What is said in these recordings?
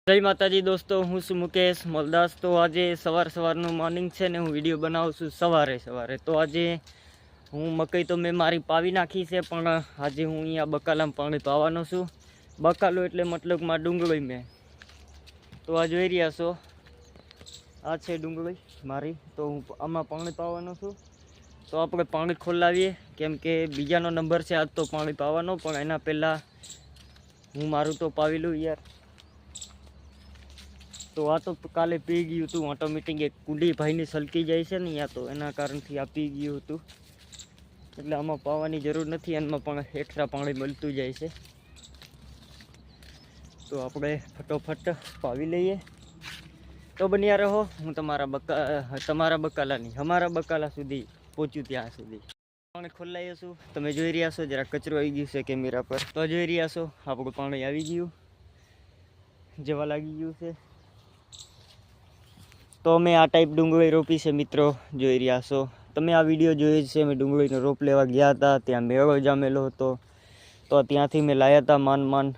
જય માતાજી દોસ્તો, હું છું મુકેશ મોલદાસ। તો આજે સવારનું મોર્નિંગ છે ને હું વિડીયો બનાવું છું સવારે। તો આજે હું મકઈ તો મેં મારી પાવી નાખી છે, પણ આજે હું અહીંયા બકાલામાં પાણી પાવાનો છું। બકાલો એટલે મતલબમાં ડુંગળી મેં તો આ જોઈ રહ્યા છો, આ છે ડુંગળી મારી। તો હું આમાં પાણી પાવાનો છું। તો આપણે પાણી ખોલાવીએ, કેમ કે બીજાનો નંબર છે આજ તો પાણી પાવાનો, પણ એના પહેલાં હું મારું તો પાવી લઉં યાર। તો આ તો કાલે પી ગયું હતું ઓટોમેટિક, એક કુંડી ભાઈની સલકી જાય છે ને યા, તો એના કારણથી આ પી ગયું હતું, એટલે આમાં પાવાની જરૂર નથી, એમાં પણ એક્સ્ટ્રા પાણી મળતું જાય છે। તો આપણે ફટોફટ પાવી લઈએ। તો બન્યા રહો, હું તમારા બકાલા સુધી પહોંચ્યું ત્યાં સુધી પાણી ખોલાયું છું। તમે જોઈ રહ્યા છો, જરા કચરો આવી ગયું છે કેમેરા પર, તો જોઈ રહ્યા છો આપણું પાણી આવી ગયું, જવા લાગી ગયું છે। તો મેં આ ટાઈપ ડુંગળી રોપી છે મિત્રો, જોઈ રહ્યા છો તમે। આ વિડીયો જોયો છે, મેં ડુંગળીનો રોપ લેવા ગયા હતા, ત્યાં મેળો જામેલો હતો, તો ત્યાંથી મેં લાવ્યા હતા, માન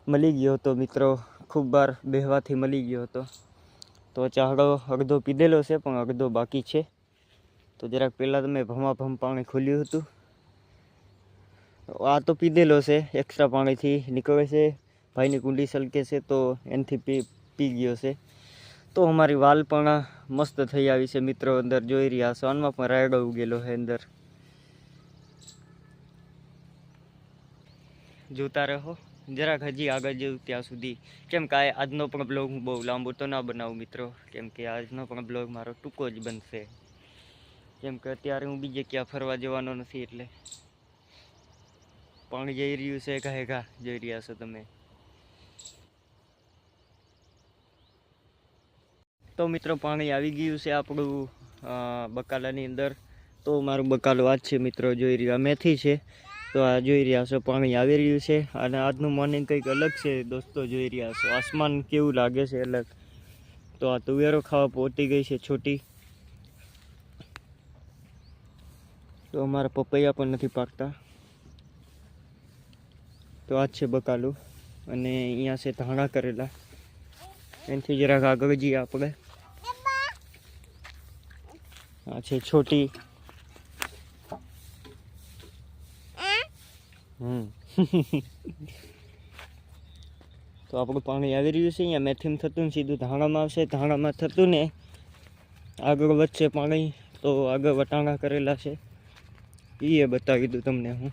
મળી ગયો હતો મિત્રો, ખૂબ વાર બેહવાથી મળી ગયો હતો। તો ચાહડો અડધો પીધેલો છે, પણ અડધો બાકી છે। તો જરાક પહેલાં તમે ભમ પાણી ખોલ્યું હતું, આ તો પીધેલો છે, એક્સ્ટ્રા પાણીથી નીકળે છે, ભાઈની કુંડી સલકે છે, તો એનાથી પી ગયો છે। તો અમારી વાલ પણ મસ્ત થઈ આવી છે મિત્રો, અંદર જોઈ રહ્યા છો, આનમાં પણ રાયડો ઉગેલો છે અંદર, જોતા રહો જરાક હજી આગળ જવું ત્યાં સુધી, કેમ કે આજનો પણ બ્લોગ હું બહુ લાંબો તો ના બનાવું મિત્રો, કેમ કે આજનો પણ બ્લોગ મારો ટૂંકો જ બનશે, કેમ કે અત્યારે હું બીજે ક્યાં ફરવા જવાનો નથી, એટલે પાણી જઈ રહ્યું છે ઘા જોઈ રહ્યા છો તમે। તો મિત્રો પાણી આવી ગયું છે આપણું બકાલાની અંદર। તો મારું બકાલો આ જ છે મિત્રો, જોઈ રહ્યા મેથી છે, તો આ જોઈ રહ્યા છો પાણી આવી રહ્યું છે। અને આજનું મોર્નિંગ કંઈક અલગ છે દોસ્તો, જોઈ રહ્યા છો આસમાન કેવું લાગે છે અલગ। તો આ તુવેરો ખાવા પહોંચી ગઈ છે છોટી, તો અમારા પપૈયા પણ નથી પાકતા। તો આ જ છે બકાલું, અને અહીંયા છે ધાણા કરેલા, એનાથી જરાક આગળ જઈએ આપણે, આ છે છોટી તો આપણું પાણી આવી રહ્યું છે, અહીંયા મેથીમાં થતું ને સીધું ધાણામાં આવશે, ધાણામાં થતું ને આગળ વધશે પાણી, તો આગળ વટાણા કરેલા છે, એ બતાવી દઉં તમને હું।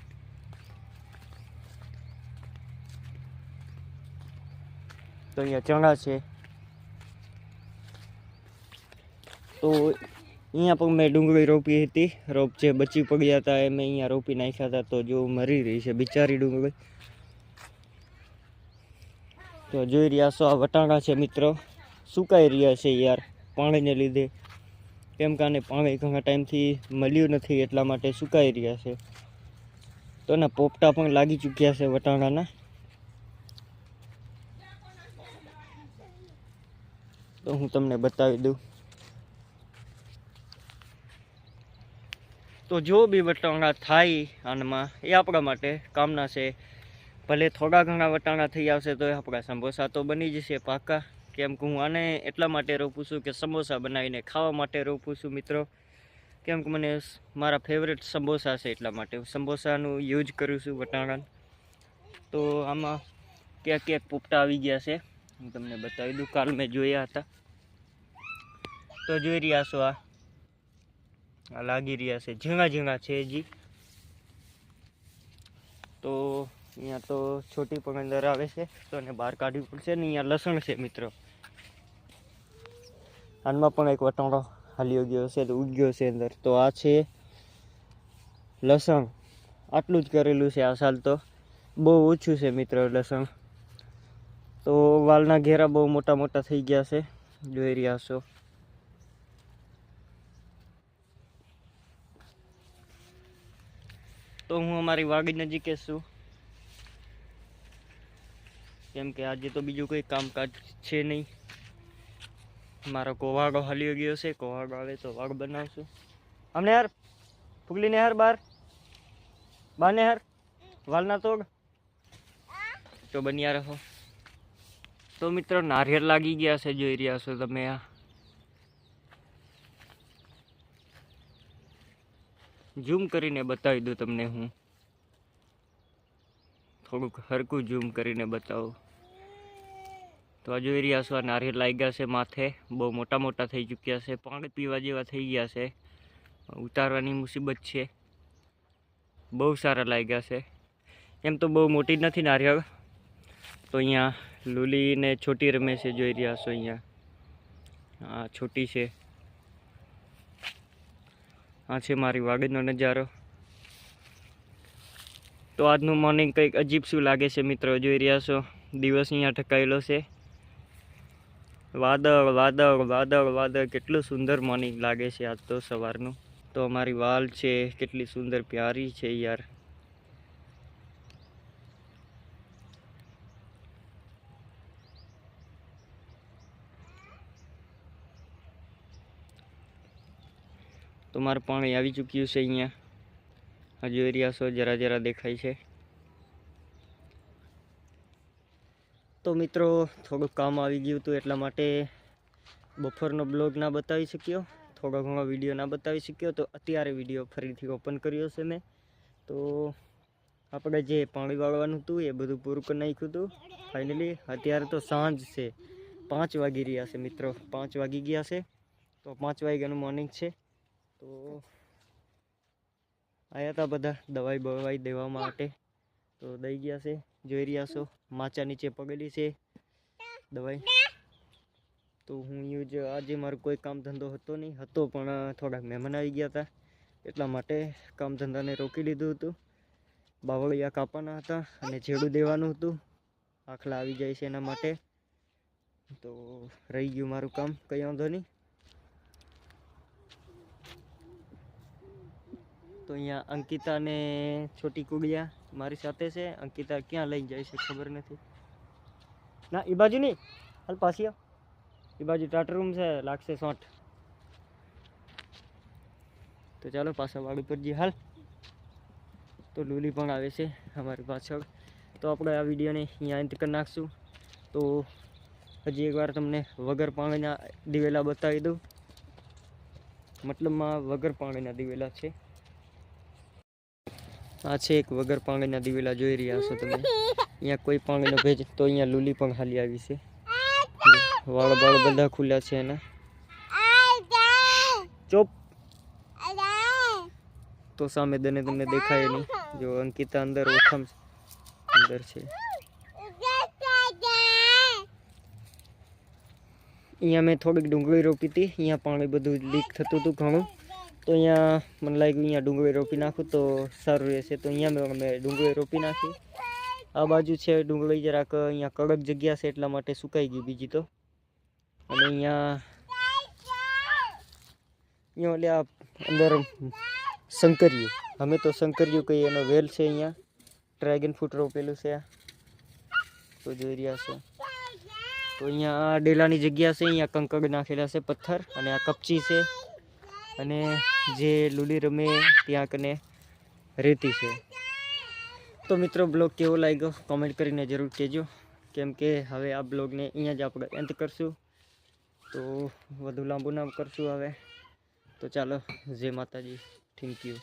તો અહીંયા ચણા છે, તો અહીંયા પણ મેં ડુંગળી રોપી હતી, રોપ જે બચી પડ્યા હતા એ મેં અહીંયા રોપી નાખ્યા હતા, તો જો મરી રહી છે બિચારી ડુંગળી। તો જોઈ રહ્યા છો આ વટાણા છે મિત્રો, સુકાઈ રહ્યા છે યાર પાણીને લીધે, કેમ કે આને પાણી ઘણા ટાઈમથી મળ્યું નથી, એટલા માટે સુકાઈ રહ્યા છે। તો એના પોપટા પણ લાગી ચૂક્યા છે વટાણાના, તો હું તમને બતાવી દઉં। તો જો બી વટાણા થાય આનમાં, એ આપણા માટે કામના છે, ભલે થોડા ઘણા વટાણા થઈ આવશે તો આપણા સમોસા તો બની જશે પાકા, કેમ કે હું આને એટલા માટે રોપું છું કે સમોસા બનાવીને ખાવા માટે રોપું છું મિત્રો, કેમ કે મને મારા ફેવરેટ સમોસા છે, એટલા માટે હું સમોસાનું યુઝ કરું છું વટાણા। તો આમાં ક્યાંક પોપટા આવી ગયા છે, હું તમને બતાવી દઉં, કાલ મેં જોયા હતા। તો જોઈ રહ્યા છો આ લાગી રહ્યા છે, ઝીણા છે હજી। તો અહીંયા તો છોટી પણ અંદર આવે છે, તો એને બહાર કાઢવી પડશે ને। અહીંયા લસણ છે મિત્રો, આનમાં પણ એક વટાણો હાલ્યો ગયો છે, તો ઉગ્યો છે અંદર। તો આ છે લસણ, આટલું જ કરેલું છે આ સાલ, તો બહુ ઓછું છે મિત્રો લસણ। તો વાલના ઘેરા બહુ મોટા થઈ ગયા છે, જોઈ રહ્યા છો। તો હું અમારી વાડી નજીક છું, કેમ કે આજે તો બીજું કોઈ કામકાજ છે નહીં, મારો કોવાડો હાલ્યો ગયો છે, કોવાડો આવે તો વાડ બનાવશું। અમને યાર ફૂગલીને યાર બારને યાર વાલના તોડ, તો બન્યા રહો। તો મિત્રો નારિયેળ લાગી ગયા છે, જોઈ રહ્યા છો તમે આ ઝૂમ કરીને બતાવી દઉં તમને, હું થોડુંક હરકું ઝૂમ કરીને બતાવું તો આ જોઈ રહ્યા છો આ નારિયેળ લાગ્યા છે માથે, બહુ મોટા મોટા થઈ ચૂક્યા છે, પાણી પીવા જેવા થઈ ગયા છે, ઉતારવાની મુસીબત છે, બહુ સારા લાગ્યા છે. એમ તો બહુ મોટી નથી નારિયેળ. તો અહીંયા લૂલી ને છોટી રમે છે, જોઈ રહ્યા છો અહીંયા આ છોટી છે. આ છે મારી વાડીનો નજારો. તો આજનું મોર્નિંગ કંઈક અજીબ શું લાગે છે મિત્રો, જોઈ રહ્યા છો દિવસ અહીંયા ઠકાયેલો છે, વાદળ વાદળ વાદળ વાદળ. કેટલું સુંદર મોર્નિંગ લાગે છે આજ તો સવારનું. તો અમારી વાલ છે કેટલી સુંદર પ્યારી છે યાર. તો મારું પાણી આવી ચૂક્યું છે અહીંયા, આ જોઈ રહ્યા છો જરા જરા દેખાય છે. તો મિત્રો થોડુંક કામ આવી ગયું હતું એટલા માટે બપોરનો બ્લોગ ના બતાવી શક્યો, થોડો ઘણો વિડીયો ના બતાવી શક્યો. તો અત્યારે વિડીયો ફરીથી ઓપન કર્યો છે મેં. તો આપણે જે પાણી વાળવાનું હતું એ બધું પૂરું કરી નાખ્યું હતું ફાઇનલી. અત્યારે તો સાંજ છે, 5 વાગી રહ્યા છે મિત્રો, 5 વાગી ગયા છે. તો 5 વાગ્યાનું મોર્નિંગ છે. તો આવ્યા હતા બધા દવાઈ બવાઈ દેવા માટે, તો દઈ ગયા છે. જોઈ રહ્યા છો માચા નીચે પગેલી છે દવાઈ. તો હું યુઝ આજે મારું કોઈ કામ ધંધો હતો નહીં, હતો પણ થોડાક મહેમાન આવી ગયા હતા એટલા માટે કામ ધંધાને રોકી લીધું હતું. બાવળિયા કાપવાના હતા અને ઝેડું દેવાનું હતું, આખલા આવી જાય છે એના માટે. તો રહી ગયું મારું કામ, કંઈ વાંધો નહીં. તો અહીંયા અંકિતા ને છોટી કુડિયા મારી સાથે છે. અંકિતા ક્યાં લઈ જાય છે ખબર નથી. ના એ બાજુ નહીં, હાલ પાછી આવ, એ બાજુ ટાટર રૂમ છે, લાગશે 60. તો ચાલો પાછા વાડી પર જઈએ હાલ. તો લૂલી પણ આવે છે અમારી પાછળ. તો આપણે આ વિડીયોને અહીંયા અંત કરી નાખશું. તો હજી એકવાર તમને વગર પાણીના દિવેલા બતાવી દઉં, મતલબમાં વગર પાણીના દિવેલા છે. આ છે એક વગર પાણીના દિવેલા, જોઈ રહ્યા છો તમે. અહીંયા કોઈ પાણીનો ભેજ. તો અહીંયા લૂલી પણ હાલી આવી છે, વાળ બાળ બધા ખુલ્લા છે એના. ચોપ. તો સામે દને તમને દેખાય નહીં, જો અંકિતા અંદર ઓખમ અંદર છે. અહીંયા મેં થોડીક ડુંગળી રોપી હતી, અહીંયા પાણી બધું લીક થતું હતું ઘણું. તો અહીંયા મને લાગ્યું અહીંયા ડુંગળી રોપી નાખું તો સારું રહેશે. તો અહીંયા મેં ડુંગળી રોપી નાખી. આ બાજુ છે ડુંગળી જરાક અહીંયા કડક જગ્યા છે એટલા માટે સુકાઈ ગઈ બીજી તો. અને અહીંયા ઓલે આ અંદર શંકરિયું, અમે તો શંકરિયું કહીએ, એનો વેલ છે. અહીંયા ડ્રેગન ફ્રૂટ રોપેલું છે આ, તો જોઈ રહ્યા છો. તો અહીંયા આ ડેલાની જગ્યા છે, અહીંયા કંકડ નાખેલા છે પથ્થર, અને આ કપચી છે, અને જે લૂલી રમે ત્યાં કને રેતી છે. તો મિત્રો બ્લોગ કેવો લાગ્યો કોમેન્ટ કરીને જરૂર કહેજો, કેમ કે હવે આ બ્લોગને અહીંયા જ આપણે અંત કરશું. તો વધુ લાંબુ ના કરશું હવે. તો ચાલો, જય માતાજી, થેન્ક યુ.